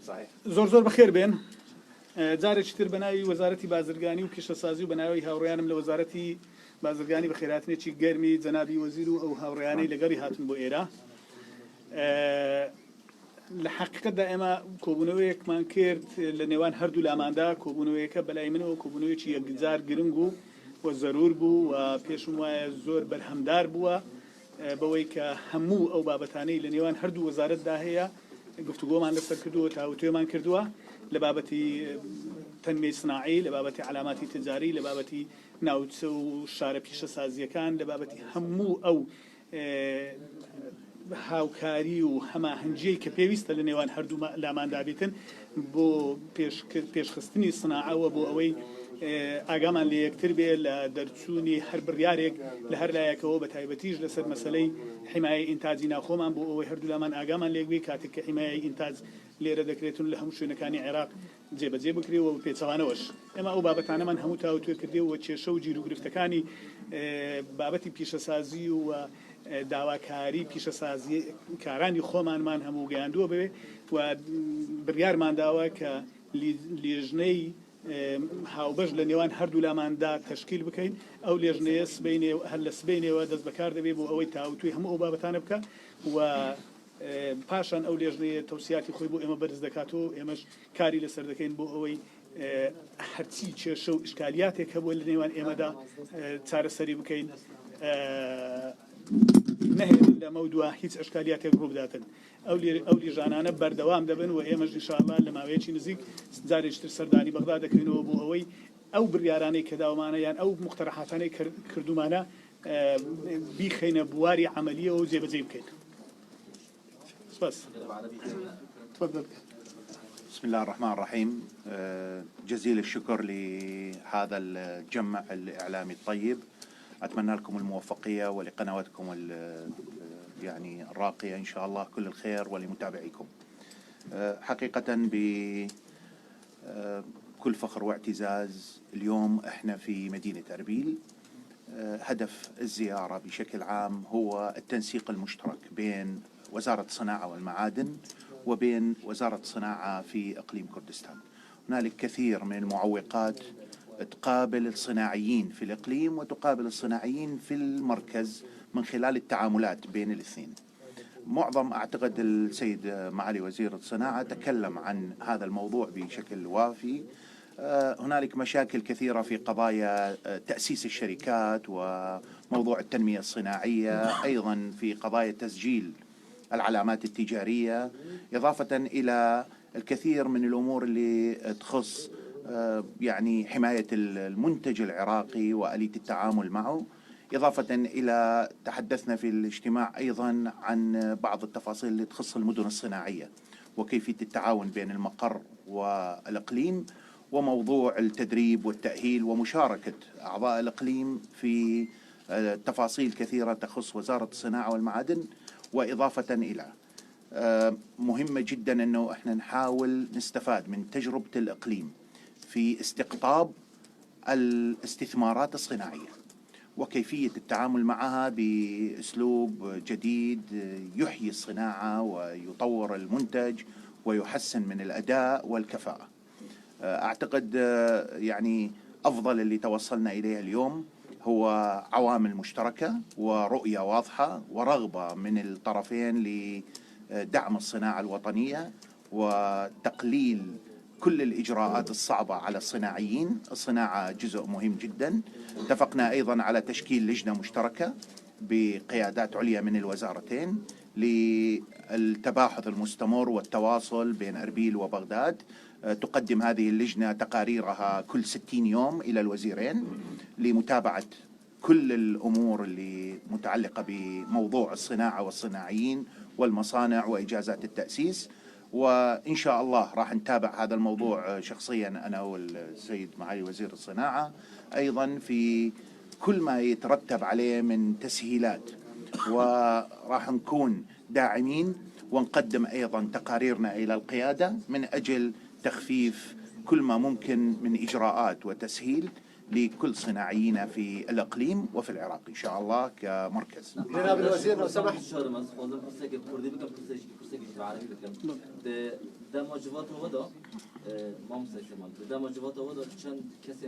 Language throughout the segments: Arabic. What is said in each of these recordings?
صحيح. زۆر بەخێر بێن. جارێکی تر بەناوی وەزارەتی بازرگانی و پیشەسازی و بەناوی هاوڕێیانم لە وەزارەتی بازرگانی بە خێراتنێکی گەرمی جەنابی وەزیر و ئەو هاوڕێیانەی لەگەڵی هاتون بۆ ئێرە. لە حقیقەتدا ئێمە کۆبوونەوەیەکمان کرد لە نێوان هەردوو لاماندا، کۆبوونەوەیەکە بەلای منەوە کۆبوونەوەیەکی یەکجار گرنگ و زەرور بوو و پێشم وایە زۆر بەرهەمدار بووە بەوەی کە هەموو ئەو بابەتانەی لە نێوان هەردوو وەزارەتدا هەیە گفتوگۆمان لەسەر کردووە تاوتوێمان کردووە لە بابەتی تەنمەی سناعی، لە بابەتی علاماتی تجاری، لە بابەتی ناوچە و شارە پیشەسازیەکان، لە بابەتی هەموو ئەو هاوکاری و هەماهەنگیەی کە پێویستە لە نێوان هەردوو لاماندا بێتن بۆ پێشخستنی سناعەوە بۆ ئەوەی ئاگامان لە یەکتر بێ لە دەرچوونی هەر بڕیارێک لە هەر لایەکەوە بە تایبەتیش لەسەر مەسەلەی حیمایەی ئینتاجی ناوخۆمان بۆ ئەوەی هەردوو لامان ئاگامان لێک بێ کاتێک کە حیمایەی ئینتاج لێرە دەکرێتون لە هەموو شوێنەکانی عێراق جێبەجێ بکرێەوە و پێچەوانەوەش ئێمە ئەو بابەتانەمان هەموو تاوتوێ کردێەوە کێشە و گیر و گرفتەکانی بابەتی پیشەسازی و داواکاری پیشەسازی کارانی خۆمانمان هەموو گەیاندووە بێ و بڕیارمانداوە کە لێژنەی هاوبەش لە نێوان هەردوو لاماندا تەشکیل بکەین ئەو لێژنەیە هەر لە سبەینەوە دەست بەکار دەبێت بۆ ئەوەی تاوتوی هەموو ئەو بابەتانە بکە و پاشان ئەو لێژنەیە تەوسیاتی خۆی بۆ ئێمە بەرز دەکاتەوە ئێمەش کاری لەسەر دەکەین بۆ ئەوەی هەرچی کێشە و ئشکالیاتێک هەبووە لە نێوان ئێمەدا چارەسەری بکەین نەهێن لە مەودووە هیچ ئەشکالیاتێک ڕوو بداتن ئەو لیژانانە بەردەوام دەبن و ئێمەش ئینشاءالله لە ماوەیەکی نزیک جارێکتر سەردانی بەغدا دەکەینەوە بۆ ئەوەی ئەو بڕیارانەی کە داوامانە یان ئەو مقتەرەحاتانەی کردومانە بیخەینە بواری عملیەوە و جێبەجێ بکەین. تفضل. بسم الله الرحمن الرحيم. جزيل الشكر لهذا الجمع الإعلامي الطيب. أتمنى لكم الموفقية ولقنواتكم يعني الراقية إن شاء الله كل الخير ولمتابعيكم. حقيقة بكل فخر واعتزاز اليوم احنا في مدينة أربيل. هدف الزيارة بشكل عام هو التنسيق المشترك بين وزارة الصناعة والمعادن وبين وزارة الصناعة في إقليم كردستان. هنالك كثير من المعوقات تقابل الصناعيين في الإقليم وتقابل الصناعيين في المركز من خلال التعاملات بين الاثنين. أعتقد السيد معالي وزير الصناعة تكلم عن هذا الموضوع بشكل وافي. هنالك مشاكل كثيرة في قضايا تأسيس الشركات وموضوع التنمية الصناعية، أيضا في قضايا تسجيل العلامات التجارية، إضافة إلى الكثير من الأمور اللي تخص يعني حماية المنتج العراقي وآلية التعامل معه، إضافة إلى تحدثنا في الاجتماع أيضا عن بعض التفاصيل اللي تخص المدن الصناعية وكيفية التعاون بين المقر والإقليم، وموضوع التدريب والتأهيل ومشاركة أعضاء الإقليم في تفاصيل كثيرة تخص وزارة الصناعة والمعادن. وإضافة إلى مهمة جدا أنه إحنا نحاول نستفاد من تجربة الإقليم في استقطاب الاستثمارات الصناعية وكيفية التعامل معها بأسلوب جديد يحيي الصناعة ويطور المنتج ويحسن من الأداء والكفاءة. أعتقد يعني أفضل اللي توصلنا إليه اليوم هو عوامل مشتركة ورؤية واضحة ورغبة من الطرفين لدعم الصناعة الوطنية وتقليل كل الإجراءات الصعبة على الصناعيين. الصناعة جزء مهم جدا. اتفقنا أيضا على تشكيل لجنة مشتركة بقيادات عليا من الوزارتين للتباحث المستمر والتواصل بين أربيل وبغداد. تقدم هذه اللجنة تقاريرها كل 60 يوم إلى الوزيرين لمتابعة كل الأمور اللي متعلقة بموضوع الصناعة والصناعيين والمصانع وإجازات التأسيس. وإن شاء الله راح نتابع هذا الموضوع شخصيا أنا والسيد معالي وزير الصناعة أيضا في كل ما يترتب عليه من تسهيلات، وراح نكون داعمين ونقدم أيضا تقاريرنا إلى القيادة من أجل تخفيف كل ما ممكن من إجراءات وتسهيل لكل صناعينا في الإقليم وفي العراق إن شاء الله كمركز. جناب الوزير لو سمحت دماغات ودا ما مستعمل دماغات ودا چند کسی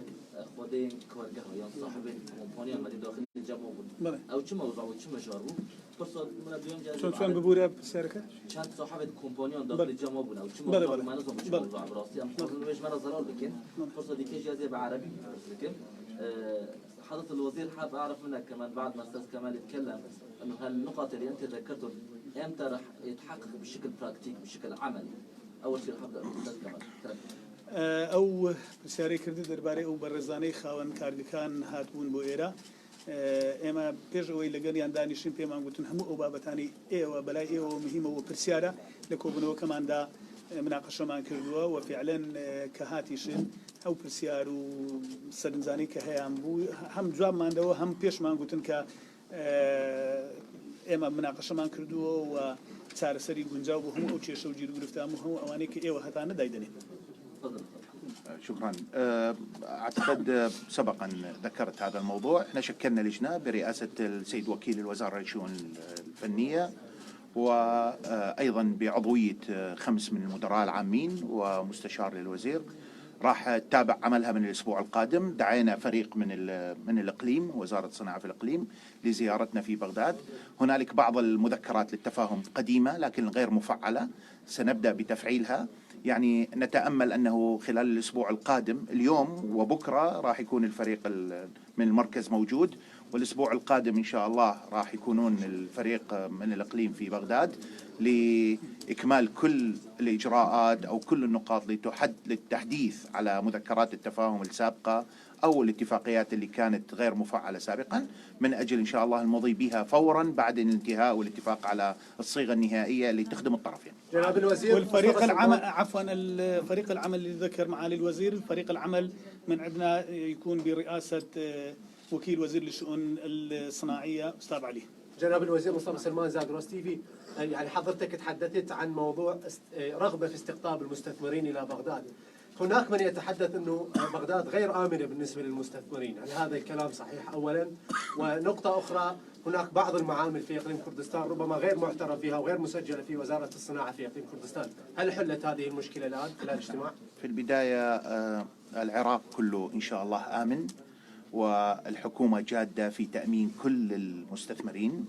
خودین کارگاه یا صاحب کمپانی آمده داخل جمع بود او چه موضوع و چه مشار بود فرصت من بیام جالب چون ببوره شرکت چند صاحب کمپانی داخل جمع بود او چه موضوع من نظام چه موضوع براستی ام خاطر وش مرة ضرر بكن فرصة دي كيش جازية بعربي لكن حضرة الوزير حاب أعرف منك كمان بعد ما أستاذ كمال يتكلم إنه هالنقط اللي أنت ذكرتهم إمتى راح يتحقق بشكل براكتيك بشكل عملي؟ أول شيء راح أبدأ أستاذ كمال. أو بسیاری کردی درباره او برزانه خواهن کارگکان هاتبون بو ایرا اما پیش اوی لگریان دانشین پیمان گوتن همو او بابتانی ایو بلای ایو مهمه و پرسیاره لکوبنو کمان دا مناقشه مان کردووە و فعلا کە هاتیشن ئەو پرسیار و سەرنجانی کە هەیەیان بوو هەم جوابماندەوە هەم پێشمان گوتن کە ئێمە مناقشەمان کردووە و چارەسەری گونجاو بوو هەموو ئەو کێشە و گیر و گرفتان و هەموو ئەوانەی کە ئێوە هەتا نەدایدنێن. شكرا. أعتقد سبقا ذكرت هذا الموضوع. احنا شكلنا لجنة برئاسة السيد وكيل الوزارة للشؤون الفنية وأيضا بعضوية 5 من المدراء العامين ومستشار للوزير راح تتابع عملها من الأسبوع القادم. دعينا فريق من الإقليم وزارة الصناعة في الإقليم لزيارتنا في بغداد. هنالك بعض المذكرات للتفاهم قديمة لكن غير مفعلة، سنبدأ بتفعيلها. يعني نتأمل أنه خلال الأسبوع القادم اليوم وبكرة راح يكون الفريق من المركز موجود، والأسبوع القادم إن شاء الله راح يكونون الفريق من الإقليم في بغداد لإكمال كل الإجراءات أو كل النقاط للتحديث على مذكرات التفاهم السابقة أو الاتفاقيات اللي كانت غير مفعلة سابقا، من أجل إن شاء الله المضي بها فورا بعد الانتهاء والاتفاق على الصيغة النهائية اللي تخدم الطرفين. جناب الوزير، والفريق العمل عفوا الفريق العمل اللي ذكر معالي الوزير، فريق العمل من عندنا يكون برئاسة وكيل وزير للشؤون الصناعية أستاذ علي. جناب الوزير مصطفى سلمان، زاغروس تي في. يعني حضرتك تحدثت عن موضوع رغبة في استقطاب المستثمرين إلى بغداد. هناك من يتحدث أنه بغداد غير آمنة بالنسبة للمستثمرين، هل هذا الكلام صحيح أولا؟ ونقطة أخرى، هناك بعض المعامل في إقليم كردستان ربما غير معترف بها وغير مسجلة في وزارة الصناعة في إقليم كردستان، هل حلت هذه المشكلة الآن خلال الاجتماع؟ في البداية العراق كله إن شاء الله آمن، والحكومة جادة في تأمين كل المستثمرين،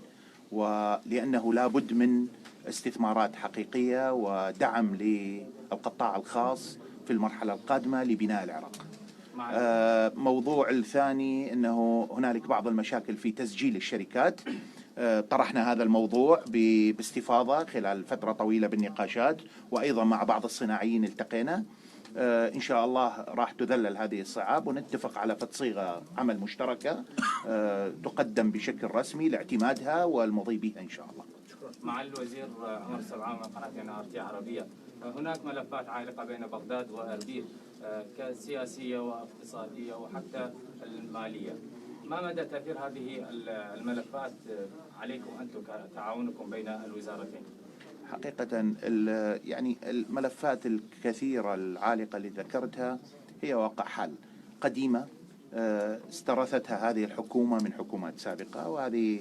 ولأنه لا بد من استثمارات حقيقية ودعم للقطاع الخاص في المرحلة القادمة لبناء العراق. موضوع الثاني أنه هنالك بعض المشاكل في تسجيل الشركات. طرحنا هذا الموضوع باستفاضة خلال فترة طويلة بالنقاشات، وأيضا مع بعض الصناعيين التقينا. إن شاء الله راح تذلل هذه الصعاب ونتفق على صيغة عمل مشتركة تقدم بشكل رسمي لاعتمادها والمضي بها إن شاء الله. مع الوزير عمر سبعان من قناة NRT عربية. هناك ملفات عالقة بين بغداد وأربيل كسياسية واقتصادية وحتى المالية. ما مدى تأثير هذه الملفات عليكم أنتم كتعاونكم بين الوزارتين؟ حقيقة يعني الملفات الكثيرة العالقة اللي ذكرتها هي واقع حال قديمة استرثتها هذه الحكومة من حكومات سابقة، وهذه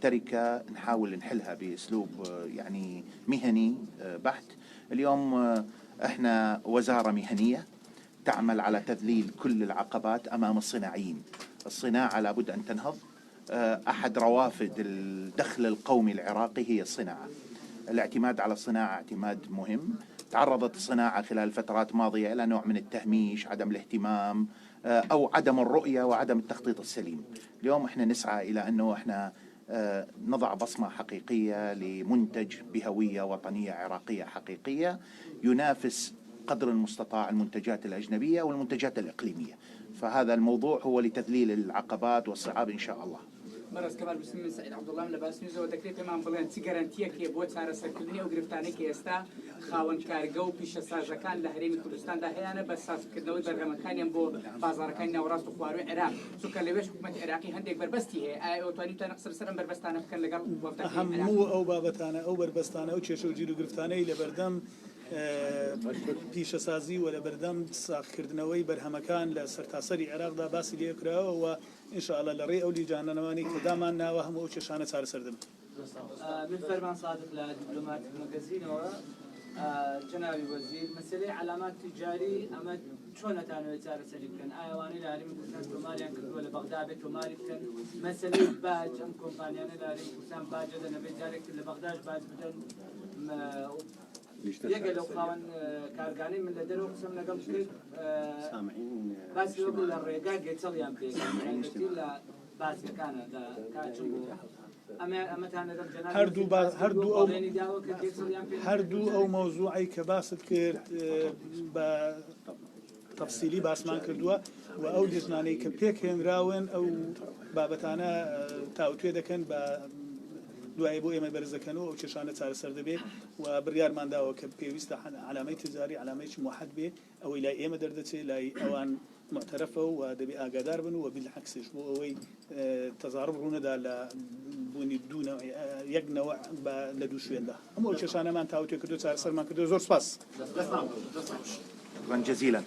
تركة نحاول نحلها بأسلوب يعني مهني بحت. اليوم احنا وزارة مهنية تعمل على تذليل كل العقبات أمام الصناعيين. الصناعة لابد أن تنهض. أحد روافد الدخل القومي العراقي هي الصناعة. الاعتماد على الصناعة اعتماد مهم. تعرضت الصناعة خلال فترات ماضية إلى نوع من التهميش، عدم الاهتمام أو عدم الرؤية وعدم التخطيط السليم. اليوم احنا نسعى إلى أنه احنا نضع بصمة حقيقية لمنتج بهوية وطنية عراقية حقيقية ينافس قدر المستطاع المنتجات الأجنبية والمنتجات الإقليمية. فهذا الموضوع هو لتذليل العقبات والصعاب إن شاء الله. مرز كمال بسم سعيد عبد الله من لباس نيوز ودكتور إمام بلان تجارنتيه كي بوت سعر سكني أو جرفتاني كي استا خاون كارجو بيش سازكان لهريم كردستان ده هيانا بس ساز كدنوي برغمكان ينبو بازار كان نوراس تخوارو عراق سكان لباش حكومة عراقي هنديك بربستي هي أو تواني تنقصر سرم بربستانه فكان لقال وفتح هم أو بابتانه أو بربستانه أو تشيشو جيرو جرفتانه لبردم پیشەسازی و لە بەردەم ساختکردنەوەی بەرهەمەکان لە سەرتاسەری عێراقدا باسی لێ کراوە و ئینشاءالله لە ڕێ ئەو لیجانەوانی کە دامان ناوە هەموو ئەو کێشانە چارەسەر دەبن. من فرمان صادق لدبلوماتيك ماجازين جنابی وەزیر مەسلەی علامات تجاری ئەمە چۆن نەتانەوێت چارەسەری بکەن ئایا ئەوانەی لە هەرێمی کوردستان تۆماریان کردووە لە بەغدا بێت تۆماری بکەن مەسلەی باج ئەم کۆمپانیانە لە هەرێمی کوردستان باجە دەنەبێت جارێک لە بەغداش باج بدەن یەکە لەو خاوەن کارگانەی من لە دەرەوە قسەم لەگەڵ کرد باسی وەکو لە ڕێگا گێچەڵیان پێکەن لە باسیەکانە لە کاچم بوو هەردوو ئەو مەوزوعی کە باست کرد بە تەفسیلی باسمان کردووە و ئەو لیژنانەی کە پێکهێنراون ئەو بابەتانە تاوتوێ دەکەن بە دوای بۆ ئێمە بەرزەکەنەوە ئەو کێشانە چارەسەر دەبێت و بڕیارمانداوە کە پێویستە علامەی تجاری علامەیەکی موحەد بێ ئەوەی لای ئێمە دەردەچێت لای ئەوان معترفە و دەبێ ئاگادار بن و بالعکسش بۆ ئەوەی تەزارب ڕوونەدا لە بوونی یەک نەوە لە دوو شوێندا ئەمە کێشانەمان تاوتێ کردو چارەسەرمان کردو زۆر سپاس. شكرا جزيلا.